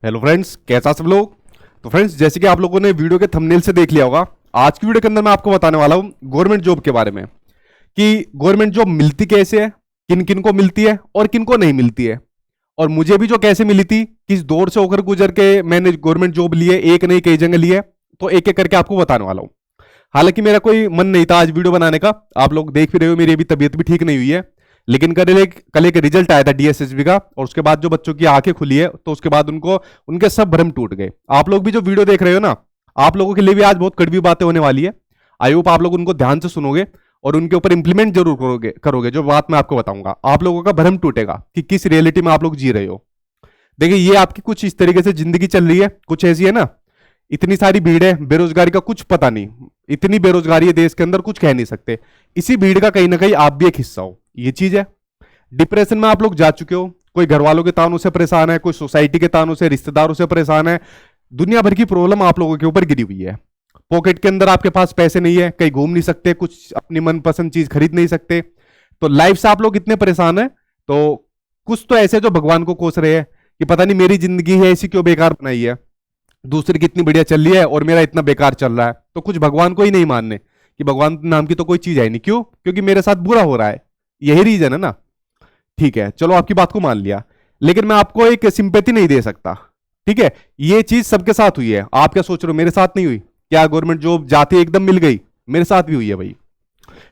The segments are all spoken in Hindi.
हेलो फ्रेंड्स, कैसा सब लोग। तो फ्रेंड्स, जैसे कि आप लोगों ने वीडियो के थंबनेल से देख लिया होगा, आज की वीडियो के अंदर मैं आपको बताने वाला हूं गवर्नमेंट जॉब के बारे में कि गवर्नमेंट जॉब मिलती कैसे है, किन किन को मिलती है और किन को नहीं मिलती है। और मुझे भी जो कैसे मिली थी, किस दौर से होकर गुजर के मैंने गवर्नमेंट जॉब ली है, एक नहीं कई जगह ली है, तो एक एक करके आपको बताने वाला हूं। हालांकि मेरा कोई मन नहीं था आज वीडियो बनाने का, आप लोग देख भी रहे हो मेरी अभी तबीयत भी ठीक नहीं हुई है। लेकिन कल एक रिजल्ट आया था डीएसएसबी का, और उसके बाद जो बच्चों की आंखें खुली है, तो उसके बाद उनको उनके सब भ्रम टूट गए। आप लोग भी जो वीडियो देख रहे हो ना, आप लोगों के लिए भी आज बहुत कड़वी बातें होने वाली है। आई होप आप लोग उनको ध्यान से सुनोगे और उनके ऊपर इंप्लीमेंट जरूर करोगे। जो बात मैं आपको बताऊंगा, आप लोगों का भ्रम टूटेगा कि किस रियलिटी में आप लोग जी रहे हो। देखिए, ये आपकी कुछ इस तरीके से जिंदगी चल रही है, कुछ ऐसी है ना, इतनी सारी भीड़ है, बेरोजगारी का कुछ पता नहीं, इतनी बेरोजगारी है देश के अंदर, कुछ कह नहीं सकते। इसी भीड़ का कहीं ना कहीं आप भी एक हिस्सा हो, ये चीज है। डिप्रेशन में आप लोग जा चुके हो, कोई घर वालों के तानों से परेशान है, कोई सोसाइटी के तानों से, रिश्तेदारों से परेशान है। दुनिया भर की प्रॉब्लम आप लोगों के ऊपर गिरी हुई है। पॉकेट के अंदर आपके पास पैसे नहीं है, कहीं घूम नहीं सकते, कुछ अपनी मनपसंद चीज खरीद नहीं सकते। तो लाइफ से आप लोग इतने परेशान है, तो कुछ तो ऐसे जो भगवान को कोस रहे हैं कि पता नहीं मेरी जिंदगी है ऐसी क्यों बेकार बनाई है, दूसरी कितनी बढ़िया चल रही है और मेरा इतना बेकार चल रहा है। तो कुछ भगवान को ही नहीं मानने कि भगवान नाम की तो कोई चीज है नहीं। क्यों? क्योंकि मेरे साथ बुरा हो रहा है, यही रीजन है ना। ठीक है, चलो आपकी बात को मान लिया, लेकिन मैं आपको एक सिंपैथी नहीं दे सकता। ठीक है, ये चीज सबके साथ हुई है। आप क्या सोच रहे हो मेरे साथ नहीं हुई? क्या गवर्नमेंट जॉब जाते एकदम मिल गई? मेरे साथ भी हुई है भाई।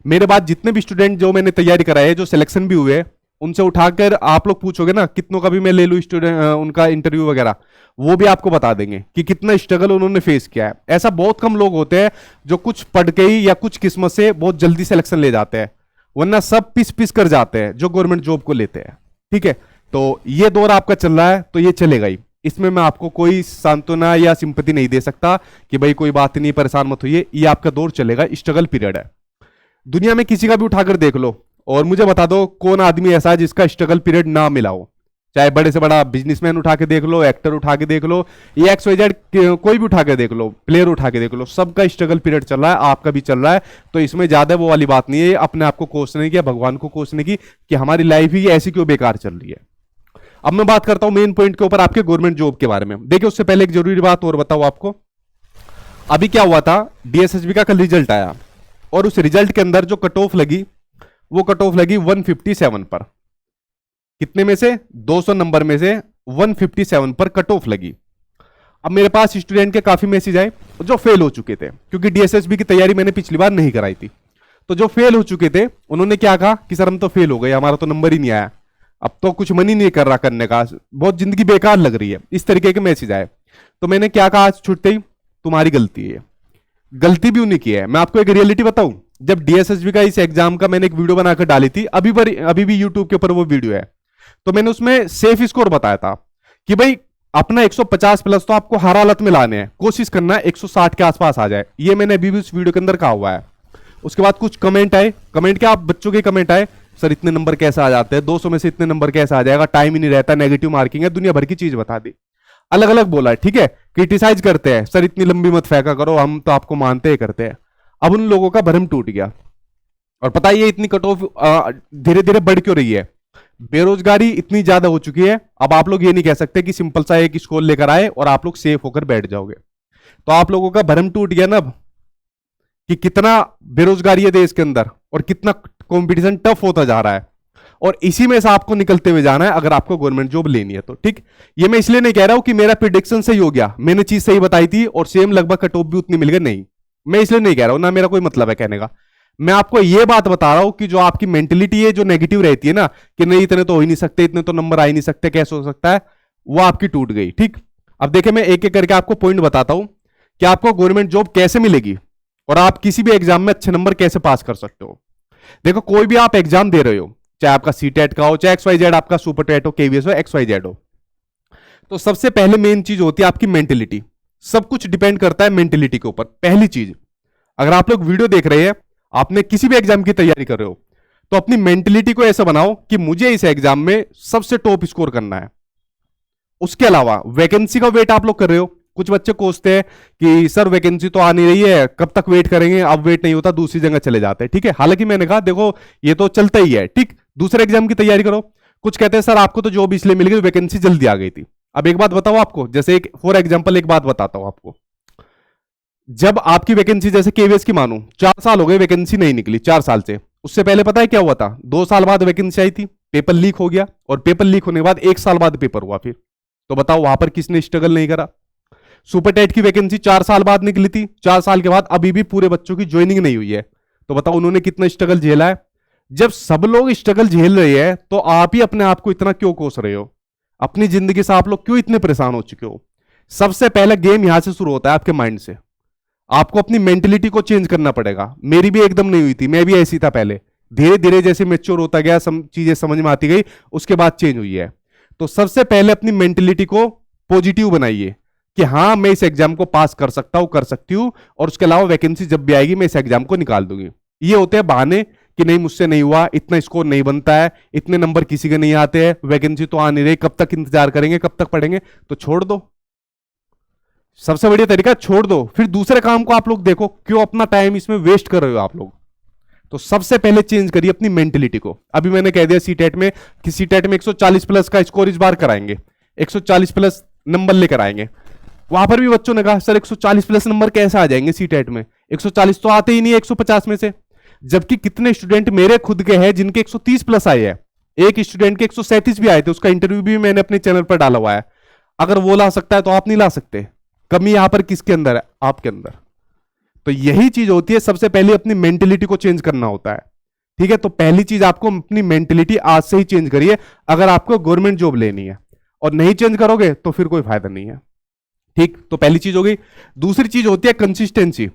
मेरे बाद जितने भी स्टूडेंट जो मैंने तैयारी कराई है, जो सिलेक्शन भी हुए, उनसे उठाकर आप लोग पूछोगे ना, कितनों का भी मैं ले लूं स्टूडेंट, उनका इंटरव्यू वगैरह, वो भी आपको बता देंगे कि कितना स्ट्रगल उन्होंने फेस किया है। ऐसा बहुत कम लोग होते हैं जो कुछ पढ़ के ही या कुछ किस्मत से बहुत जल्दी सिलेक्शन ले जाते हैं, वरना सब पिस पिस कर जाते हैं जो गवर्नमेंट जॉब को लेते हैं। ठीक है, तो ये दौर आपका चल रहा है, तो ये चलेगा ही। इसमें मैं आपको कोई सांत्वना या सिंपैथी नहीं दे सकता कि भाई कोई बात नहीं, परेशान मत होइए, ये आपका दौर चलेगा, स्ट्रगल पीरियड है। दुनिया में किसी का भी उठाकर देख लो और मुझे बता दो कौन आदमी ऐसा है जिसका स्ट्रगल पीरियड ना मिला हो। चाहे बड़े से बड़ा बिजनेसमैन उठा के देख लो, एक्टर उठा के देख लो, या XYZ कोई भी उठा के देख लो, प्लेयर उठा के देख लो, सबका स्ट्रगल पीरियड चल रहा है, आपका भी चल रहा है। तो इसमें ज्यादा वो वाली बात नहीं है अपने आप को कोसने की या भगवान को कोसने की कि हमारी लाइफ ही ऐसी क्यों बेकार चल रही है। अब मैं बात करता हूं मेन पॉइंट के ऊपर, आपके गवर्नमेंट जॉब के बारे में। देखिए, उससे पहले एक जरूरी बात और बताऊं आपको। अभी क्या हुआ था, डीएसएसबी का कल रिजल्ट आया और उस रिजल्ट के अंदर जो कट ऑफ लगी, वो कट ऑफ लगी 157 पर। कितने में से? 200 नंबर में से 157 पर कट ऑफ लगी। अब मेरे पास स्टूडेंट के काफी मैसेज आए जो फेल हो चुके थे, क्योंकि डीएसएसबी की तैयारी मैंने पिछली बार नहीं कराई थी। तो जो फेल हो चुके थे उन्होंने क्या कहा कि सर हम तो फेल हो गए, हमारा तो नंबर ही नहीं आया, अब तो कुछ मन ही नहीं कर रहा करने का, बहुत जिंदगी बेकार लग रही है, इस तरीके के मैसेज आए। तो मैंने क्या कहा आज छुट्टे ही, तुम्हारी गलती है। गलती भी उन्हीं की है। मैं आपको एक रियलिटी बताऊं, जब डीएसएसबी का इस एग्जाम का मैंने एक वीडियो बनाकर डाली थी, अभी भी यूट्यूब के ऊपर वो वीडियो है, तो मैंने उसमें सेफ स्कोर बताया था कि भाई अपना 150 प्लस तो आपको हर हालत में लाने हैं, कोशिश करना है 160 के आसपास आ जाए। ये मैंने अभी भी उस वीडियो के अंदर कहा हुआ है। उसके बाद कुछ कमेंट आए, कमेंट क्या, आप बच्चों के कमेंट आए, सर इतने नंबर कैसे आ जाते हैं, 200 में से इतने नंबर कैसे आ जाएगा, टाइम ही नहीं रहता, नेगेटिव मार्किंग है, दुनिया भर की चीज बता दी, अलग अलग बोला है। ठीक है, क्रिटिसाइज करते हैं, सर इतनी लंबी मत फेंका करो, हम तो आपको मानते ही करते हैं। अब उन लोगों का भ्रम टूट गया। और पता ही है इतनी कट ऑफ धीरे धीरे बढ़ क्यों रही है? बेरोजगारी इतनी ज्यादा हो चुकी है। अब आप लोग ये नहीं कह सकते कि सिंपल सा एक स्कोर लेकर आए और आप लोग सेफ होकर बैठ जाओगे। तो आप लोगों का भ्रम टूट गया ना कि कितना बेरोजगारी है देश के अंदर और कितना कंपटीशन टफ होता जा रहा है, और इसी में से आपको निकलते हुए जाना है अगर आपको गवर्नमेंट जॉब लेनी है तो। ठीक, ये मैं इसलिए नहीं कह रहा हूं कि मेरा प्रिडिक्शन सही हो गया, मैंने चीज सही बताई थी और सेम लगभग कट ऑफ भी उतनी मिल गई, नहीं, मैं इसलिए नहीं कह रहा हूं, ना मेरा कोई मतलब है कहने का। मैं आपको यह बात बता रहा हूं कि जो आपकी मेंटेलिटी है, जो नेगेटिव रहती है ना कि नहीं इतने तो हो ही नहीं सकते, इतने तो नंबर आ ही नहीं सकते, कैसे हो सकता है, वो आपकी टूट गई। ठीक, अब देखिए मैं एक एक करके आपको पॉइंट बताता हूं कि आपको गवर्नमेंट जॉब कैसे मिलेगी और आप किसी भी एग्जाम में अच्छे नंबर कैसे पास कर सकते हो। देखो, कोई भी आप एग्जाम दे रहे हो, चाहे आपका सीटेट का हो, चाहे XYZ आपका सुपर टेट हो, केवीएस हो, XYZ हो, तो सबसे पहले मेन चीज होती है आपकी मेंटेलिटी। सब कुछ डिपेंड करता है मेंटेलिटी के ऊपर। पहली चीज, अगर आप लोग वीडियो देख रहे हैं, आपने किसी भी एग्जाम की तैयारी कर रहे हो, तो अपनी मेंटेलिटी को ऐसा बनाओ कि मुझे इस एग्जाम में सबसे टॉप स्कोर करना है। उसके अलावा वैकेंसी का वेट आप लोग कर रहे हो, कुछ बच्चे कोसते हैं कि सर वैकेंसी तो आ नहीं रही है, कब तक वेट करेंगे, अब वेट नहीं होता, दूसरी जगह चले जाते हैं। ठीक है, हालांकि मैंने कहा देखो ये तो चलता ही है, ठीक, दूसरे एग्जाम की तैयारी करो। कुछ कहते हैं सर आपको तो जॉब इसलिए मिल गई, वैकेंसी जल्दी आ गई थी। अब एक बात बताओ आपको, जैसे एक फॉर एग्जांपल एक बात बताता हूं आपको। जब आपकी वैकेंसी जैसे केवीएस की मानो 4 साल हो गए वैकेंसी नहीं निकली 4 साल से, उससे पहले पता है क्या हुआ था? 2 साल बाद वैकेंसी आई थी, पेपर लीक हो गया, और पेपर लीक होने के बाद 1 साल बाद पेपर हुआ फिर। तो बताओ वहां पर किसने स्ट्रगल नहीं करा? सुपर टेट की वैकेंसी 4 साल बाद निकली थी, 4 साल के बाद अभी भी पूरे बच्चों की ज्वाइनिंग नहीं हुई है। तो बताओ उन्होंने कितना स्ट्रगल झेला है? जब सब लोग स्ट्रगल झेल रहे हैं तो आप ही अपने आप को इतना क्यों कोस रहे हो? अपनी जिंदगी से आप लोग क्यों इतने परेशान हो चुके हो? सबसे पहला गेम यहां से शुरू होता है आपके माइंड से। आपको अपनी मेंटेलिटी को चेंज करना पड़ेगा। मेरी भी एकदम नहीं हुई थी, मैं भी ऐसी था पहले। धीरे धीरे जैसे मेच्योर होता गया, चीजें समझ में आती गई, उसके बाद चेंज हुई है। तो सबसे पहले अपनी मेंटेलिटी को पॉजिटिव बनाइए कि हाँ मैं इस एग्जाम को पास कर सकता हूं, कर सकती हूं, और उसके अलावा वैकेंसी जब भी आएगी मैं इस एग्जाम को निकाल दूंगी। ये होते हैं बहाने कि नहीं मुझसे नहीं हुआ, इतना स्कोर नहीं बनता है, इतने नंबर किसी के नहीं आते हैं, वैकेंसी तो आ नहीं रही, कब तक इंतजार करेंगे, कब तक पढ़ेंगे? तो छोड़ दो। सबसे बढ़िया तरीका छोड़ दो, फिर दूसरे काम को आप लोग देखो। क्यों अपना टाइम इसमें वेस्ट कर रहे हो आप लोग? तो सबसे पहले चेंज करिए अपनी मेंटेलिटी को। अभी मैंने कह दिया सीटेट में कि सीटेट में 140 प्लस का स्कोर इस बार कराएंगे, 140 प्लस नंबर लेकर आएंगे। वहां पर भी बच्चों ने कहा सर 140 प्लस नंबर कैसे आ जाएंगे सीटेट में? 140 तो आते ही नहीं है 150 में से। जबकि कितने स्टूडेंट मेरे खुद के हैं जिनके 130 प्लस आए हैं। एक स्टूडेंट के 137 भी आए थे, उसका इंटरव्यू भी मैंने अपने चैनल पर डाला हुआ है। अगर वो ला सकता है तो आप नहीं ला सकते? कमी यहां पर किसके अंदर है? आपके अंदर। तो यही चीज होती है, सबसे पहले अपनी मेंटेलिटी को चेंज करना होता है। ठीक है, तो पहली चीज आपको अपनी मेंटेलिटी आज से ही चेंज करिए अगर आपको गवर्नमेंट जॉब लेनी है, और नहीं चेंज करोगे तो फिर कोई फायदा नहीं है। ठीक, तो पहली चीज हो गई। दूसरी चीज होती है कंसिस्टेंसी।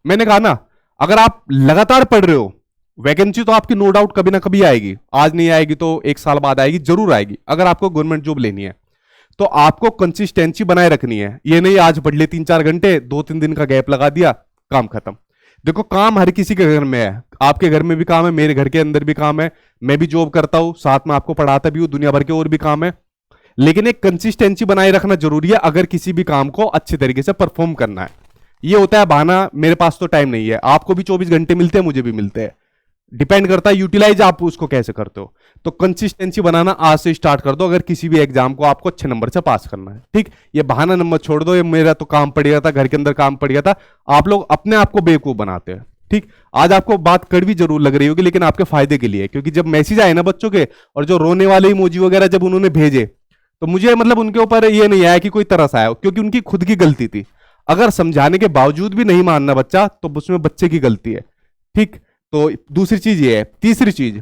मैंने कहा ना, अगर आप लगातार पढ़ रहे हो, वैकेंसी तो आपकी नो डाउट कभी ना कभी आएगी। आज नहीं आएगी तो 1 साल बाद आएगी, जरूर आएगी। अगर आपको गवर्नमेंट जॉब लेनी है तो आपको कंसिस्टेंसी बनाए रखनी है। ये नहीं आज पढ़ ले 3-4 घंटे, 2-3 दिन का गैप लगा दिया, काम खत्म। देखो काम हर किसी के घर में है, आपके घर में भी काम है, मेरे घर के अंदर भी काम है, मैं भी जॉब करता हूं, साथ में आपको पढ़ाता भी हूं, दुनिया भर के और भी काम है। लेकिन एक कंसिस्टेंसी बनाए रखना जरूरी है अगर किसी भी काम को अच्छे तरीके से परफॉर्म करना है। ये होता है बहाना, मेरे पास तो टाइम नहीं है। आपको भी 24 घंटे मिलते हैं, मुझे भी मिलते हैं, डिपेंड करता है यूटिलाइज आप उसको कैसे करते हो। तो कंसिस्टेंसी बनाना आज से स्टार्ट कर दो अगर किसी भी एग्जाम को आपको अच्छे नंबर से पास करना है। ठीक, ये बहाना नंबर छोड़ दो, ये मेरा तो काम पड़ गया था, घर के अंदर काम पड़ गया था। आप लोग अपने आप को बेवकूफ बनाते हैं। ठीक, आज आपको बात कड़वी जरूर लग रही होगी, लेकिन आपके फायदे के लिए, क्योंकि जब मैसेज आए ना बच्चों के, और जो रोने वाले इमोजी वगैरह जब उन्होंने भेजे, तो मुझे मतलब उनके ऊपर ये नहीं आया कि कोई तरस आया, क्योंकि उनकी खुद की गलती थी। अगर समझाने के बावजूद भी नहीं मानना बच्चा, तो उसमें बच्चे की गलती है। ठीक, तो दूसरी चीज ये है। तीसरी चीज,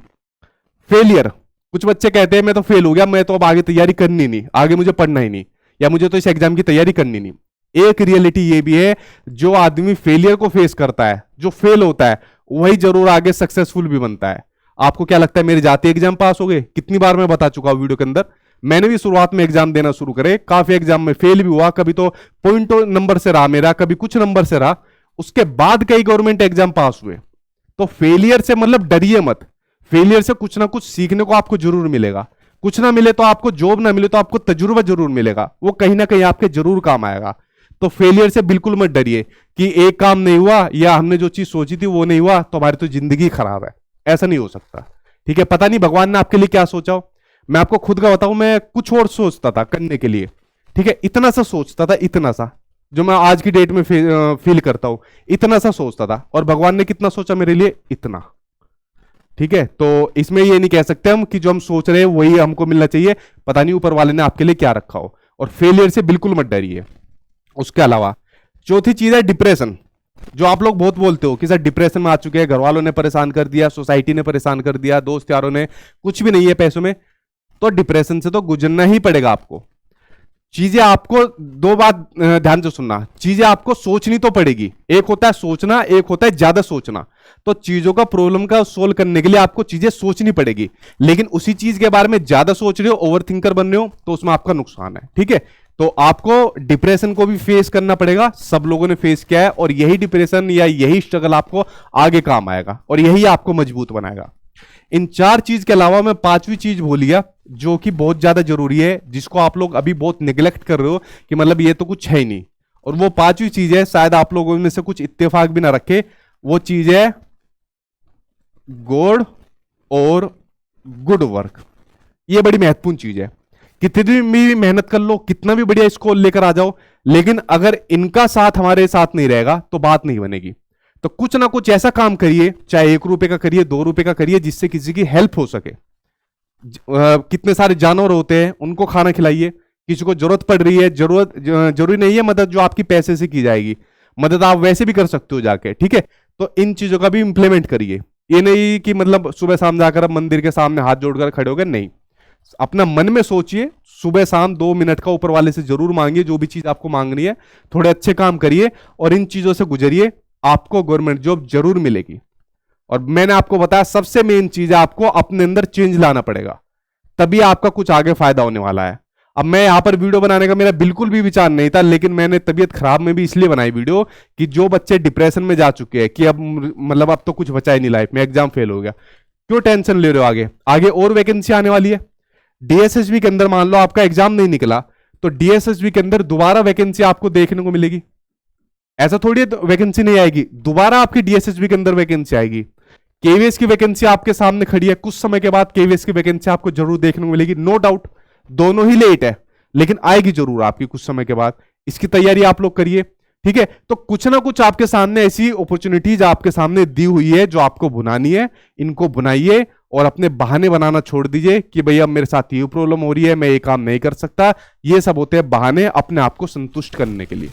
फेलियर। कुछ बच्चे कहते हैं मैं तो फेल हो गया, मैं तो अब आगे तैयारी करनी नहीं, आगे मुझे पढ़ना ही नहीं, या मुझे तो इस एग्जाम की तैयारी करनी नहीं। एक रियलिटी ये भी है, जो आदमी फेलियर को फेस करता है, जो फेल होता है, वही जरूर आगे सक्सेसफुल भी बनता है। आपको क्या लगता है मेरे जाते एग्जाम पास हो गए? कितनी बार मैं बता चुका हूं वीडियो के अंदर। मैंने भी शुरुआत में एग्जाम देना शुरू करे, काफी एग्जाम में फेल भी हुआ, कभी तो पॉइंट नंबर से रहा मेरा, कभी कुछ नंबर से रहा। उसके बाद कई गवर्नमेंट एग्जाम पास हुए। तो फेलियर से मतलब डरिए मत। फेलियर से कुछ ना कुछ सीखने को आपको जरूर मिलेगा। कुछ ना मिले तो आपको जॉब ना मिले तो आपको तजुर्बा जरूर मिलेगा, वो कहीं ना कहीं आपके जरूर काम आएगा। तो फेलियर से बिल्कुल मत डरिए कि एक काम नहीं हुआ या हमने जो चीज सोची थी वो नहीं हुआ तो हमारी तो जिंदगी खराब है। ऐसा नहीं हो सकता। ठीक है, पता नहीं भगवान ने आपके लिए क्या सोचा हो। मैं आपको खुद का बताऊं, मैं कुछ और सोचता था करने के लिए। ठीक है, इतना सा सोचता था, इतना सा, जो मैं आज की डेट में फील करता हूं, इतना सा सोचता था। और भगवान ने कितना सोचा मेरे लिए? इतना। ठीक है, तो इसमें ये नहीं कह सकते हम कि जो हम सोच रहे हैं वही हमको मिलना चाहिए। पता नहीं ऊपर वाले ने आपके लिए क्या रखा हो। और फेलियर से बिल्कुल मत डरिए। उसके अलावा चौथी चीज है डिप्रेशन। जो आप लोग बहुत बोलते हो कि सर डिप्रेशन में आ चुके हैं, घर वालों ने परेशान कर दिया, सोसाइटी ने परेशान कर दिया, दोस्त यारों ने, कुछ भी नहीं है पैसों में, तो डिप्रेशन से तो गुजरना ही पड़ेगा आपको। चीजें आपको दो बात ध्यान से सुनना, चीजें आपको सोचनी तो पड़ेगी। एक होता है सोचना, एक होता है ज्यादा सोचना। तो चीजों का प्रॉब्लम का सोल्व करने के लिए आपको चीजें सोचनी पड़ेगी, लेकिन उसी चीज के बारे में ज्यादा सोच रहे हो, ओवर थिंकर बन रहे हो, तो उसमें आपका नुकसान है। ठीक है, तो आपको डिप्रेशन को भी फेस करना पड़ेगा। सब लोगों ने फेस किया है, और यही डिप्रेशन या यही स्ट्रगल आपको आगे काम आएगा, और यही आपको मजबूत बनाएगा। इन 4 चीज के अलावा मैं 5वीं चीज भूलिया, जो कि बहुत ज्यादा जरूरी है, जिसको आप लोग अभी बहुत निगलेक्ट कर रहे हो कि मतलब ये तो कुछ है ही नहीं। और वो 5वीं चीज है, शायद आप लोगों में से कुछ इत्तेफाक भी ना रखे, वो चीज है गॉड और गुड वर्क। ये बड़ी महत्वपूर्ण चीज है कितनी भी मेहनत कर लो, कितना भी बढ़िया स्कोर लेकर आ जाओ, लेकिन अगर इनका साथ हमारे साथ नहीं रहेगा तो बात नहीं बनेगी। तो कुछ ना कुछ ऐसा काम करिए, चाहे 1 रुपए का करिए, 2 रुपए का करिए, जिससे किसी की हेल्प हो सके। कितने सारे जानवर होते हैं, उनको खाना खिलाइए। किसी को जरूरत पड़ रही है, जरूरी नहीं है मदद जो आपकी पैसे से की जाएगी, मदद आप वैसे भी कर सकते हो जाके, ठीक है। तो इन चीजों का भी इंप्लीमेंट करिए। ये नहीं कि मतलब सुबह शाम जाकर आप मंदिर के सामने हाथ जोड़कर खड़े हो गए, नहीं। अपना मन में सोचिए, सुबह शाम 2 मिनट का ऊपर वाले से जरूर मांगिए, जो भी चीज आपको मांगनी है। थोड़े अच्छे काम करिए और इन चीजों से गुजरिए, आपको गवर्नमेंट जॉब जरूर मिलेगी। और मैंने आपको बताया, सबसे मेन चीज है आपको अपने अंदर चेंज लाना पड़ेगा, तभी आपका कुछ आगे फायदा होने वाला है। अब मैं यहां पर वीडियो बनाने का मेरा बिल्कुल भी विचार नहीं था, लेकिन मैंने तबीयत खराब में भी इसलिए बनाई वीडियो कि जो बच्चे डिप्रेशन में जा चुके हैं कि अब मतलब अब तो कुछ बचा ही नहीं लाइफ में, एग्जाम फेल हो गया, क्यों टेंशन ले रहे हो? आगे आगे और वैकेंसी आने वाली है। डीएसएसबी के अंदर मान लो आपका एग्जाम नहीं निकला, तो डीएसएसबी के अंदर दोबारा वैकेंसी आपको देखने को मिलेगी। ऐसा थोड़ी है वैकेंसी नहीं आएगी, दोबारा आपकी डीएसएसबी के अंदर वैकेंसी आएगी। केवीएस की वैकेंसी आपके सामने खड़ी है, कुछ समय के बाद केवीएस की वैकेंसी आपको जरूर देखने को मिलेगी, नो डाउट। दोनों ही लेट है, लेकिन आएगी जरूर आपकी कुछ समय के बाद। इसकी तैयारी आप लोग करिए, ठीक है। तो कुछ ना कुछ आपके सामने ऐसी अपॉर्चुनिटीज आपके सामने दी हुई है जो आपको भुनानी है, इनको भुनाइए और अपने बहाने बनाना छोड़ दीजिए कि भैया मेरे साथ ये प्रॉब्लम हो रही है, मैं ये काम नहीं कर सकता। ये सब होते हैं बहाने अपने आप को संतुष्ट करने के लिए,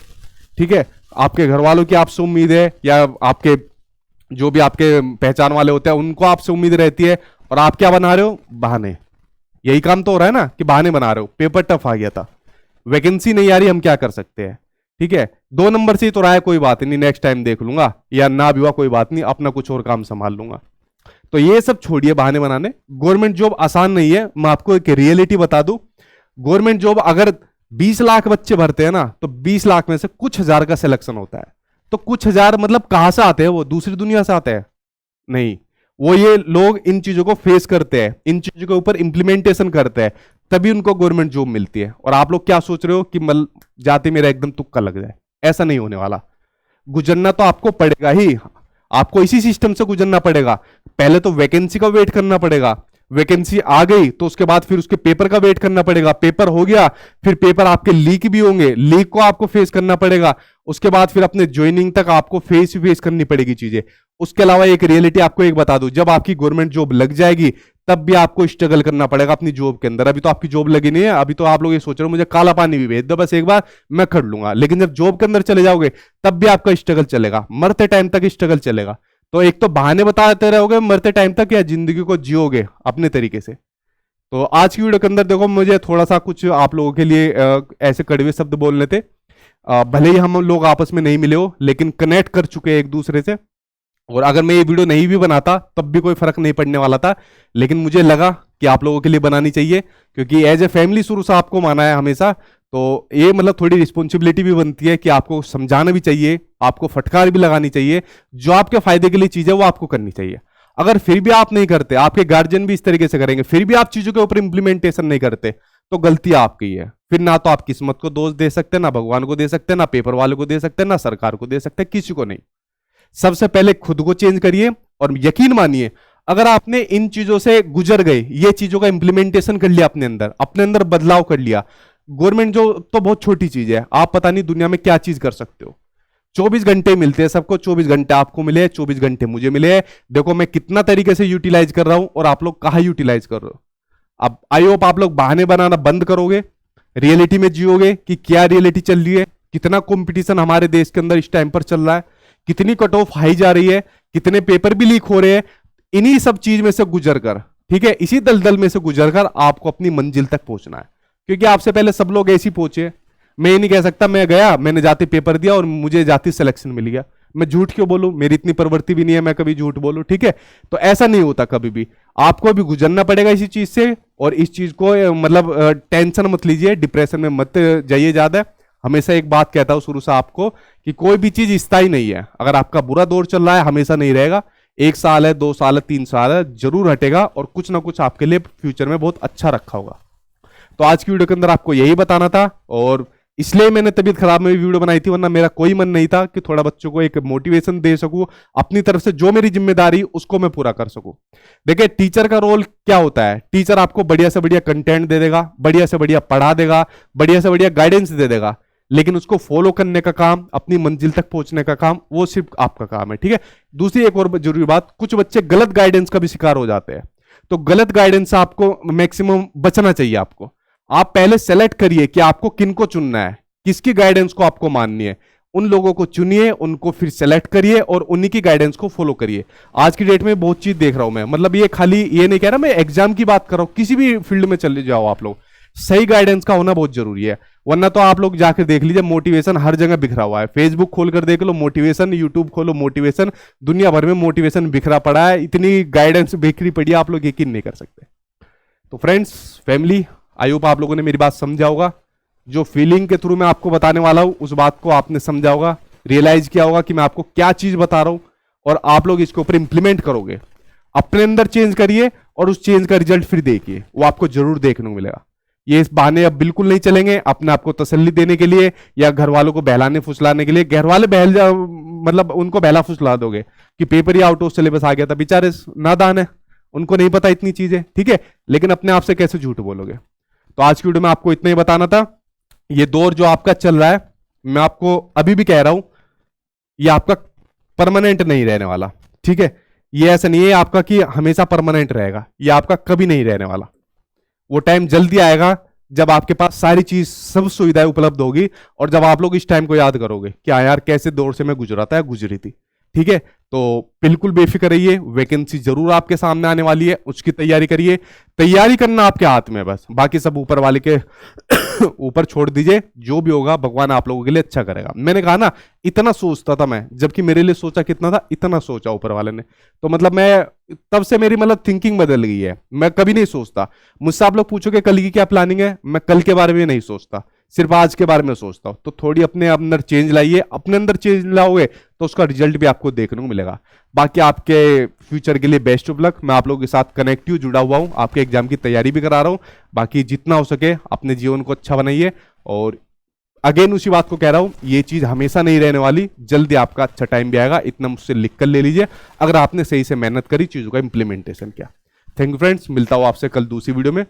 ठीक है। आपके घर वालों की आपसे उम्मीद है, या आपके जो भी आपके पहचान वाले होते हैं उनको आपसे उम्मीद रहती है, और आप क्या बना रहे हो? बहाने। यही काम तो हो रहा है ना कि बहाने बना रहे हो। पेपर टफ आ गया था, वैकेंसी नहीं आ रही, हम क्या कर सकते हैं, ठीक है। 2 नंबर से ही तो रहा है, कोई बात नहीं, नेक्स्ट टाइम देख लूंगा, या ना भी हुआ कोई बात नहीं, अपना कुछ और काम संभाल लूंगा। तो ये सब छोड़िए बहाने बनाने। गवर्नमेंट जॉब आसान नहीं है, मैं आपको एक रियलिटी बता दूं। गवर्नमेंट जॉब अगर 20 लाख बच्चे भरते हैं ना, तो 20 लाख में से कुछ हजार का सिलेक्शन होता है। तो कुछ हजार मतलब कहां से आते हैं? वो दूसरी दुनिया से आते हैं? नहीं, वो ये लोग इन चीजों को फेस करते हैं, इन चीजों के ऊपर इंप्लीमेंटेशन करते हैं, तभी उनको गवर्नमेंट जॉब मिलती है। और आप लोग क्या सोच रहे हो कि जाते मेरा एकदम तुक्का लग जाए? ऐसा नहीं होने वाला। गुजरना तो आपको पड़ेगा ही, आपको इसी सिस्टम से गुजरना पड़ेगा। पहले तो वैकेंसी का वेट करना पड़ेगा, वैकेंसी आ गई तो उसके बाद फिर उसके पेपर का वेट करना पड़ेगा, पेपर हो गया फिर पेपर आपके लीक भी होंगे, लीक को आपको फेस करना पड़ेगा, उसके बाद फिर अपने ज्वाइनिंग तक आपको फेस करनी पड़ेगी चीजें। उसके अलावा एक रियलिटी आपको एक बता दूं, जब आपकी गवर्नमेंट जॉब लग जाएगी तब भी आपको स्ट्रगल करना पड़ेगा अपनी जॉब के अंदर। अभी तो आपकी जॉब लगी नहीं है, अभी तो आप लोग ये सोच रहे हो मुझे काला पानी भी भेज दो बस एक बार, मैं खड़ लूंगा। लेकिन जब जॉब के अंदर चले जाओगे तब भी आपका स्ट्रगल चलेगा, मरते टाइम तक स्ट्रगल चलेगा। तो एक तो बहाने बताते रहोगे मरते टाइम तक, या जिंदगी को जियोगे अपने तरीके से। तो आज की वीडियो के अंदर देखो, मुझे थोड़ा सा कुछ आप लोगों के लिए ऐसे कड़वे शब्द बोलने थे। भले ही हम लोग आपस में नहीं मिले हो, लेकिन कनेक्ट कर चुके हैं एक दूसरे से। और अगर मैं ये वीडियो नहीं भी बनाता तब भी कोई फर्क नहीं पड़ने वाला था, लेकिन मुझे लगा कि आप लोगों के लिए बनानी चाहिए, क्योंकि एज ए फैमिली शुरू से आपको माना है हमेशा। तो ये मतलब थोड़ी रिस्पॉन्सिबिलिटी भी बनती है कि आपको समझाना भी चाहिए, आपको फटकार भी लगानी चाहिए, जो आपके फायदे के लिए चीज है वो आपको करनी चाहिए। अगर फिर भी आप नहीं करते, आपके गार्जियन भी इस तरीके से करेंगे, फिर भी आप चीजों के ऊपर इंप्लीमेंटेशन नहीं करते, तो गलती आपकी है। फिर ना तो आप किस्मत को दोष दे सकते, ना भगवान को दे सकते, ना पेपर वाले को दे सकते, ना सरकार को दे सकते, किसी को नहीं। सबसे पहले खुद को चेंज करिए, और यकीन मानिए अगर आपने इन चीजों से गुजर गए, ये चीजों का इंप्लीमेंटेशन कर लिया अपने अंदर बदलाव कर लिया, गवर्नमेंट जो तो बहुत छोटी चीज है, आप पता नहीं दुनिया में क्या चीज कर सकते हो। 24 घंटे मिलते हैं सबको, 24 घंटे आपको मिले, 24 घंटे मुझे मिले हैं। देखो मैं कितना तरीके से यूटिलाइज कर रहा हूं, और आप लोग कहां यूटिलाइज कर रहे हो। अब आई होप आप लोग बहाने बनाना बंद करोगे, रियलिटी में जियोगे कि क्या रियलिटी चल रही है, कितना कंपटीशन हमारे देश के अंदर इस टाइम पर चल रहा है, कितनी कट ऑफ हाई जा रही है, कितने पेपर भी लीक हो रहे हैं। इन्हीं सब चीज में से गुजर कर, ठीक है, इसी दलदल में से गुजर कर आपको अपनी मंजिल तक पहुंचना है, क्योंकि आपसे पहले सब लोग ऐसे ही पहुंचे। मैं ये नहीं कह सकता मैं गया, मैंने जाते पेपर दिया और मुझे जाती सिलेक्शन मिल गया। मैं झूठ क्यों बोलूं, मेरी इतनी प्रवृत्ति भी नहीं है मैं कभी झूठ बोलूं, ठीक है। तो ऐसा नहीं होता कभी भी, आपको भी गुजरना पड़ेगा इसी चीज से। और इस चीज को मतलब टेंशन मत लीजिए, डिप्रेशन में मत जाइए ज्यादा। हमेशा एक बात कहता हूं शुरू से आपको कि कोई भी चीज स्थायी नहीं है। अगर आपका बुरा दौर चल रहा है हमेशा नहीं रहेगा, 1 साल है, 2 साल है, 3 साल है, जरूर हटेगा, और कुछ ना कुछ आपके लिए फ्यूचर में बहुत अच्छा रखा होगा। तो आज की वीडियो के अंदर आपको यही बताना था, और इसलिए मैंने तबीयत खराब में भी वीडियो बनाई थी, वरना मेरा कोई मन नहीं था कि थोड़ा बच्चों को एक मोटिवेशन दे सकूं, अपनी तरफ से जो मेरी जिम्मेदारी उसको मैं पूरा कर सकूं। देखिए टीचर का रोल क्या होता है, टीचर आपको बढ़िया से बढ़िया कंटेंट दे देगा, बढ़िया से बढ़िया पढ़ा देगा, बढ़िया से बढ़िया गाइडेंस दे देगा, लेकिन उसको फॉलो करने का काम, अपनी मंजिल तक पहुंचने का काम, वो सिर्फ आपका काम है। ठीक है। दूसरी एक और जरूरी बात, कुछ बच्चे गलत गाइडेंस का भी शिकार हो जाते हैं, तो गलत गाइडेंस से आपको मैक्सिमम बचना चाहिए। आपको आप पहले सेलेक्ट करिए कि आपको किनको चुनना है, किसकी गाइडेंस को आपको माननी है, उन लोगों को चुनिए, उनको फिर सेलेक्ट करिए और उन्हीं की गाइडेंस को फॉलो करिए। आज की डेट में बहुत चीज देख रहा हूं मैं, मतलब ये खाली ये नहीं कह रहा मैं एग्जाम की बात कर रहा हूं, किसी भी फील्ड में चले जाओ आप लोग, सही गाइडेंस का होना बहुत जरूरी है। वरना तो आप लोग जाकर देख लीजिए, मोटिवेशन हर जगह बिखरा हुआ है, फेसबुक खोलकर देख लो मोटिवेशन, यूट्यूब खोलो मोटिवेशन, दुनिया भर में मोटिवेशन बिखरा पड़ा है, इतनी गाइडेंस बिखरी पड़ी है, आप लोग यकीन नहीं कर सकते। तो फ्रेंड्स, फैमिली, आई होप आप लोगों ने मेरी बात समझा होगा। जो फीलिंग के थ्रू मैं आपको बताने वाला हूं उस बात को आपने समझा होगा, रियलाइज किया होगा कि मैं आपको क्या चीज बता रहा हूं, और आप लोग इसके ऊपर इंप्लीमेंट करोगे, अपने अंदर चेंज करिए और उस चेंज का रिजल्ट फिर देखिए, वो आपको जरूर देखने को मिलेगा। ये इस बहाने अब बिल्कुल नहीं चलेंगे अपने आपको तसल्ली देने के लिए या घर वालों को बहलाने फुसलाने के लिए। घर वाले बहल जा मतलब उनको बहला फुसला दोगे कि पेपर ही आउट ऑफ सिलेबस आ गया था, बेचारे नादान है, उनको नहीं पता इतनी चीजें। ठीक है, लेकिन अपने आप से कैसे झूठ बोलोगे। तो आज की वीडियो में आपको इतना ही बताना था। ये दौर जो आपका चल रहा है, मैं आपको अभी भी कह रहा हूं, ये आपका परमानेंट नहीं रहने वाला। ठीक है, ये ऐसा नहीं है आपका कि हमेशा परमानेंट रहेगा, ये आपका कभी नहीं रहने वाला। वो टाइम जल्दी आएगा जब आपके पास सारी चीज, सब सुविधाएं उपलब्ध होगी, और जब आप लोग इस टाइम को याद करोगे कि हाँ यार कैसे दौर से मैं गुजरा था या गुजरी थी। ठीक है, तो बिल्कुल बेफिक्र रहिए, वैकेंसी जरूर आपके सामने आने वाली है, उसकी तैयारी करिए। तैयारी करना आपके हाथ में, बस बाकी सब ऊपर वाले के ऊपर छोड़ दीजिए, जो भी होगा भगवान आप लोगों के लिए अच्छा करेगा। मैंने कहा ना, इतना सोचता था मैं, जबकि मेरे लिए सोचा कितना था, इतना सोचा ऊपर वाले ने। तो मतलब मैं तब से मेरी मतलब थिंकिंग बदल गई है, मैं कभी नहीं सोचता। मुझसे आप लोग पूछोगे कल की क्या प्लानिंग है, मैं कल के बारे में नहीं सोचता, सिर्फ आज के बारे में सोचता हूं। तो थोड़ी अपने अंदर चेंज लाइए, अपने अंदर चेंज लाओगे तो उसका रिजल्ट भी आपको देखने को मिलेगा। बाकी आपके फ्यूचर के लिए बेस्ट ऑफ लक। मैं आप लोगों के साथ कनेक्टिव जुड़ा हुआ हूं, आपके एग्जाम की तैयारी भी करा रहा हूं। बाकी जितना हो सके अपने जीवन को अच्छा बनाइए, और अगेन उसी बात को कह रहा हूं, ये चीज हमेशा नहीं रहने वाली, जल्दी आपका अच्छा टाइम भी आएगा, इतना मुझसे लिख कर ले लीजिए अगर आपने सही से मेहनत करी, चीजों का इंप्लीमेंटेशन किया। थैंक यू फ्रेंड्स, मिलता हूं आपसे कल दूसरी वीडियो में।